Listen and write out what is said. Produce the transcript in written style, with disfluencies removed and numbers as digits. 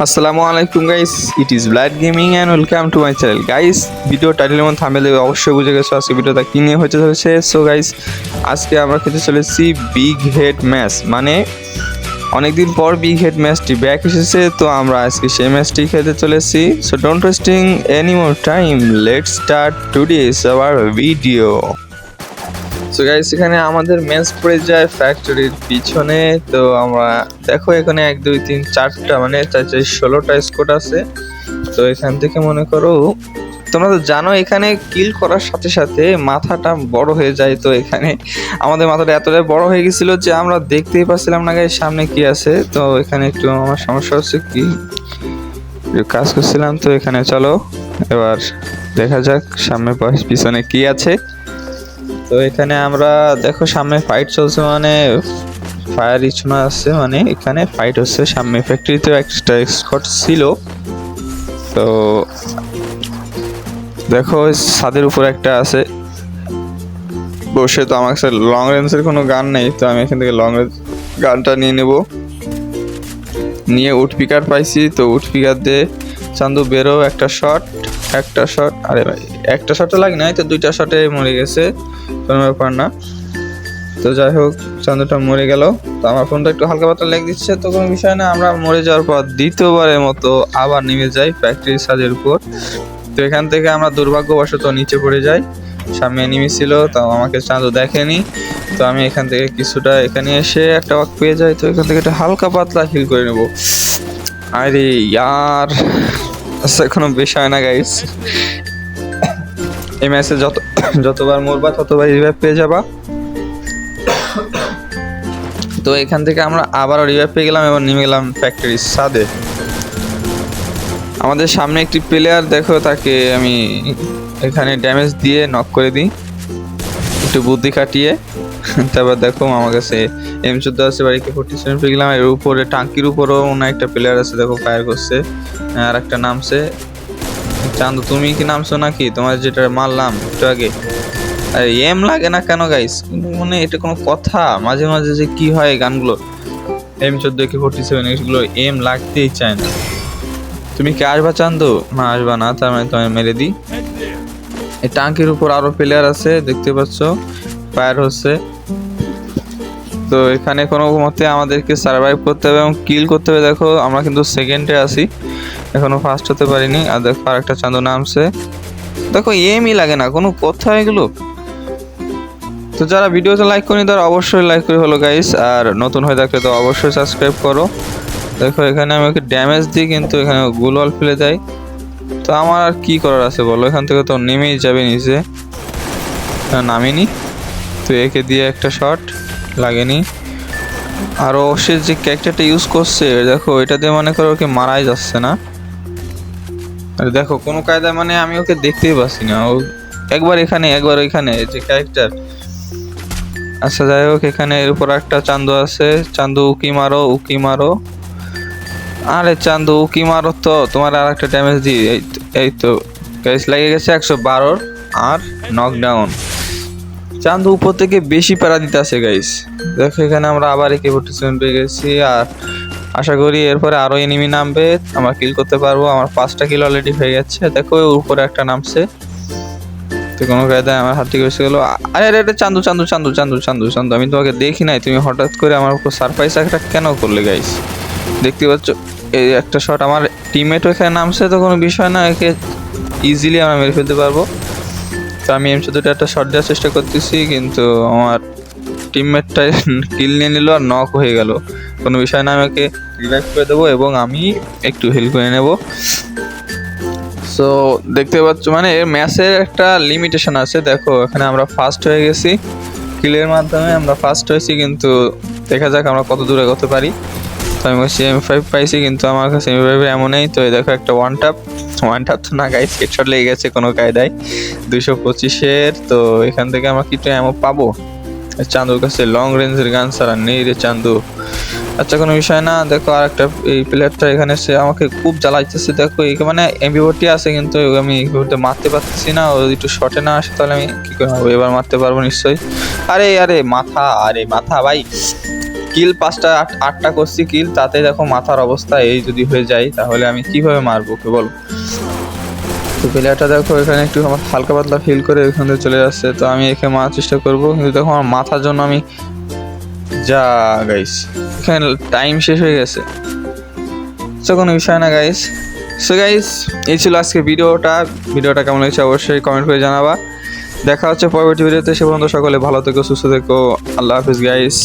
আসসালামু আলাইকুম guys, it is blood gaming and welcome to my channel. Guys, video title এবং থাম্বনেলে অবশ্যই বুঝে গেছো আজকে ভিডিওটা কি নিয়ে হতে চলেছে। সো গাইস, আজকে আমরা খেলতে চলেছি বিগ হেড ম্যাচ। মানে অনেকদিন পর বিগ হেড ম্যাচটি ব্যাক এসেছে, তো আমরা আজকে সেই ম্যাচটি খেলতে চলেছি। So don't wasting any more time, let's start today's hour video. So guys, এখানে আমাদের ম্যাচ পড়ে যায় ফ্যাক্টরির পিছনে। তো আমরা দেখো এখানে 1 2 3 4টা মানে 16টা স্কোর আছে। তো এখান থেকে মনে করো তোমরা তো জানো এখানে কিল করার সাথে সাথে মাথাটা বড় হয়ে যায়। তো এখানে আমাদের মাথাটা এতটাই বড় হয়ে গেছিল যে আমরা দেখতেই পাচ্ছিলাম না গাইস সামনে কি আছে। তো এখানে একটু আমার সমস্যা হচ্ছে, কি কাজ করছিলাম। তো এখানে চলো এবার দেখা যাক সামনে পিছনে কি আছে। তো এখানে আমরা দেখো সামনে ফাইট চলছে, মানে ফায়ার ইচ্ছুনা আছে, মানে এখানে ফাইট হচ্ছে। সামনে ফ্যাক্টরিতেও একটা স্কট ছিল। তো দেখো ছাদের উপর একটা আছে বসে। তো আমার কাছে লং রেঞ্জের কোনো গান নেই, তো আমি এখান থেকে লং রেঞ্জ গানটা নিয়ে নেব। নিয়ে উড পিকার পাইছি, তো উড পিকার দিয়ে চান্দু বেরো একটা শট। আরে ভাই একটা শটও লাগে নাই, তো 2টা শটে মরে গেছে, কোনো ব্যাপার না। তো যাই হোক চান্দুটা মরে গেল। তো আমার ফোনটা একটু হালকা পাতলা লেগ দিচ্ছে, তো কোনো বিষয় না। আমরা মরে যাওয়ার পর দ্বিতীয়বারের মতো আবার নেমে যাই ফ্যাক্টরির ছাদের উপর। তো এখান থেকে আমরা দুর্ভাগ্যবশত নিচে পড়ে যাই। সামনে এনিমি ছিল, তাও আমাকে চান্দু দেখেনি। তো আমি এখান থেকে কিছুটা এখানে এসে একটা ওয়াক পেয়ে যাই। তো এখান থেকে একটা হালকা পাতলা হিল করে নেব। আরে ইয়ার, আচ্ছা কোনো বিষয় না গাইস। এই ম্যাচে যতবার মরবা ততবার রিভাইভ পেয়ে যাবা। তো এখান থেকে আমরা আবারও রিভাইভ পেয়ে গেলাম এবং নেমে গেলাম ফ্যাক্টরির ছাদে। আমাদের সামনে একটি প্লেয়ার, দেখো তাকে আমি এখানে ড্যামেজ দিয়ে নক করে দিই একটু বুদ্ধি খাটিয়ে। তারপর দেখো আমার কাছে M14 আছে, বাড়িকে 47 পেয়ে গেলাম। এর উপরে টাঙ্কির উপরও অন্য একটা প্লেয়ার আছে, দেখো ফায়ার করছে। আর একটা নামছে। চান্দু তুমি কি নামছো নাকি? তোমার যেটা মারলাম একটু আগে, আরে এম লাগে না কেন গাইস? মানে এটা কোনো কথা? মাঝে মাঝে যে কি হয় গানগুলো, M14 AK-47 এগুলো এম লাগতেই চায় না। তুমি কি আসবা চান্দু? না আসবা না, তার মানে তোমায় মেরে দিই। এই টাঙ্কির উপর আরো প্লেয়ার আছে, দেখতে পাচ্ছ ফায়ার হচ্ছে। তো এখানে কোনো মতে আমাদেরকে সার্ভাইভ করতে হবে এবং কিল করতে হবে। দেখো আমরা কিন্তু সেকেন্ডে আছি, এখনো ফার্স্ট হতে পারিনি। আর দেখো আরেকটা চান্দু নামছে। দেখো এমই লাগে না, কোনো কথা এগুলো। তো যারা ভিডিওতে লাইক করেনি তারা অবশ্যই লাইক করে হলো গাইস, আর নতুন হয়ে থাকলে তো অবশ্যই সাবস্ক্রাইব করো। দেখো এখানে আমি ওকে ড্যামেজ দিই, কিন্তু এখানে গুলওয়াল ফেলে দেয়। তো আমার আর কি করার আছে বলো, এখান থেকে তো নেমেই যাবে নিচে, নামিনি। তো একে দিয়ে একটা শট লাগেনি। আর ও সে যে ক্যারেক্টারটা ইউজ করছে দেখো, এটা দিয়ে মনে করো ওকে মারাই যাচ্ছে না। আর দেখো কোনো কায়দায় মানে আমি ওকে দেখতেই পাচ্ছি না। ও একবার এখানে একবার ওইখানে যে ক্যারেক্টার। আচ্ছা যাই হোক, এখানে এর উপর একটা চান্দু আছে। চান্দু উকি মারো। আরে চান্দু উকি মারো, তো তোমার আর একটা ড্যামেজ দিই। এই তো গাইস লেগে গেছে 112 আর নকডাউন। চান্দু উপর থেকে বেশি প্যারা দিতে আছে গাইস। দেখো এখানে আমরা আবার AK-47 পেয়ে গেছি, আর আশা করি এরপরে আরো এনিমি নামবে, আমরা কিল করতে পারবো। আমার 5টা কিল অলরেডি হয়ে গেছে। দেখো উপরে একটা নামছে, তো কোনো কায়দায় আমার হাত থেকে এসে গেল। আরে আরে চান্দু, আমি তোমাকে দেখি নাই, তুমি হঠাৎ করে আমার উপর সারপ্রাইজ একটা কেন করলে গাইস? দেখতে পাচ্ছ এই একটা শট, আমার টিমমেটও এখানে নামছে। তো কোনো বিষয় না, একে ইজিলি আমরা মেরে ফেলতে পারবো। তো আমি M14 একটা শট দেওয়ার চেষ্টা করতেছি, কিন্তু আমার টিমমেটটা কিল নিয়ে নিল আর নক হয়ে গেল। কোনো বিষয় না, আমি ওকে রিভাইভ করে দেবো এবং আমি একটু হেল্প করে নেব। সো দেখতে পাচ্ছ মানে এর ম্যাচের একটা লিমিটেশন আছে। দেখো এখানে আমরা ফার্স্ট হয়ে গেছি, কিলের মাধ্যমে আমরা ফার্স্ট হয়েছি, কিন্তু দেখা যাক আমরা কত দূরে এগোতে পারি। তো আমি M5 পাইছি, কিন্তু আমার কাছে M5 এমনই। তো দেখো একটা ওয়ান টাপ তো না গাইস, হেডশট লেগে গেছে কোনো কায়দায় 225-এর। তো এখান থেকে আমরা কিছু এমন পাবো। চান্দুর কাছে লং রেঞ্জের গান ছাড়া নেই রে চান্দু। আচ্ছা কোনো বিষয় না। দেখো আর একটা এই প্লেয়ারটা এখানে সে আমাকে খুব জ্বালাইতেছে। দেখো এই মানে MP40 আছে, কিন্তু আমি মারতে পারতেছি না। ও একটু শটে না আসে তাহলে আমি কি করে মারবো? এবার মারতে পারবো নিশ্চয়ই। আরে মাথা ভাই, কিল 5টা 8টা করছি কিল, তাতে দেখো মাথার অবস্থা এই যদি হয়ে যায় তাহলে আমি কিভাবে মারবো কে বলো। তো প্লেয়ারটা দেখো এখানে একটু আমার হালকা পাতলা ফিল করে ওইখান থেকে চলে যাচ্ছে, তো আমি একে মারার চেষ্টা করবো, কিন্তু দেখো আমার মাথার জন্য আমি যা গাইস এখানে টাইম শেষ হয়ে গেছে। তো কোনো বিষয় না গাইস। সো গাইস এই ছিল আজকে ভিডিওটা কেমন হয়েছে অবশ্যই কমেন্ট করে জানাবা। দেখা হচ্ছে পরবর্তী ভিডিওতে, সে পর্যন্ত সকলে ভালো থেকো, সুস্থ থেকো, আল্লাহ হাফিজ গাইস।